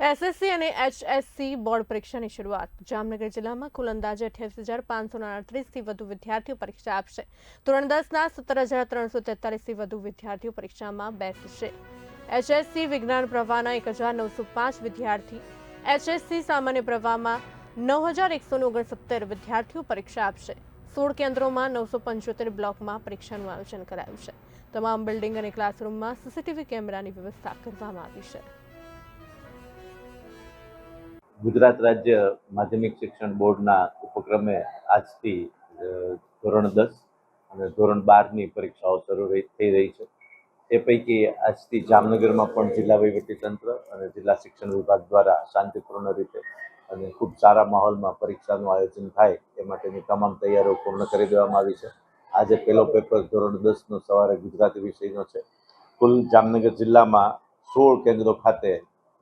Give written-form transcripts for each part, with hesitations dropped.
SSC અને HSC board પરીક્ષાની શરૂઆત જામનગર જિલ્લામાં કુલ અંદાજે 28,538થી વધુ વિદ્યાર્થીઓ પરીક્ષા આપશે। ધોરણ 10ના 17,343થી વધુ વિદ્યાર્થીઓ પરીક્ષામાં બેસશે। એચએસસી વિજ્ઞાન પ્રવાહના 1,905 વિદ્યાર્થી, એચએસસી સામાન્ય પ્રવાહમાં 9,169 વિદ્યાર્થીઓ પરીક્ષા આપશે। 16 કેન્દ્રોમાં 975 બ્લોકમાં પરીક્ષાનું આયોજન કરાયું છે। તમામ બિલ્ડિંગ અને ક્લાસરૂમમાં સીસીટીવી કેમેરાની વ્યવસ્થા કરવામાં આવી છે। ગુજરાત રાજ્ય માધ્યમિક શિક્ષણ બોર્ડના ઉપક્રમે આજથી ધોરણ 10 અને ધોરણ 12ની પરીક્ષાઓ શરૂ થઈ રહી છે। એ પૈકી આજથી જામનગરમાં પણ જિલ્લા વહીવટીતંત્ર અને જિલ્લા શિક્ષણ વિભાગ દ્વારા શાંતિપૂર્ણ રીતે અને ખૂબ સારા માહોલમાં પરીક્ષાનું આયોજન થાય એ માટેની તમામ તૈયારીઓ પૂર્ણ કરી દેવામાં આવી છે। આજે પહેલો પેપર ધોરણ 10નો સવારે ગુજરાતી વિષયનો છે। કુલ જામનગર જિલ્લામાં 16 કેન્દ્રો ખાતે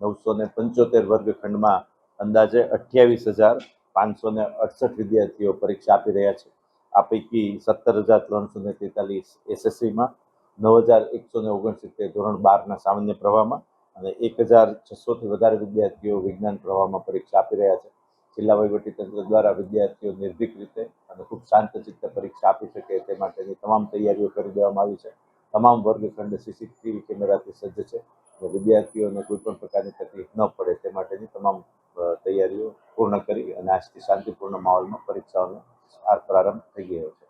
975 વર્ગખંડમાં અંદાજે 28,568 વિદ્યાર્થીઓ પરીક્ષા આપી રહ્યા છે। આ પૈકી 17,343 એસએસસીમાં, 9,169 ધોરણ 12ના સામાન્ય પ્રવાહમાં અને 1,600થી વધારે વિદ્યાર્થીઓ વિજ્ઞાન પ્રવાહમાં પરીક્ષા આપી રહ્યા છે। જિલ્લા વહીવટીતંત્ર દ્વારા વિદ્યાર્થીઓ નિર્ભીક રીતે અને ખૂબ શાંત ચિત્તે પરીક્ષા આપી શકે તે માટેની તમામ તૈયારીઓ કરી દેવામાં આવી છે। તમામ વર્ગખંડ સીસીટીવી કેમેરાથી સજ્જ છે અને વિદ્યાર્થીઓને કોઈ પણ પ્રકારની તકલીફ ન પડે તે માટેની તમામ તૈયારીઓ પૂર્ણ કરી અને આજથી શાંતિપૂર્ણ માહોલમાં પરીક્ષાઓનો પ્રારંભ થઈ ગયો છે।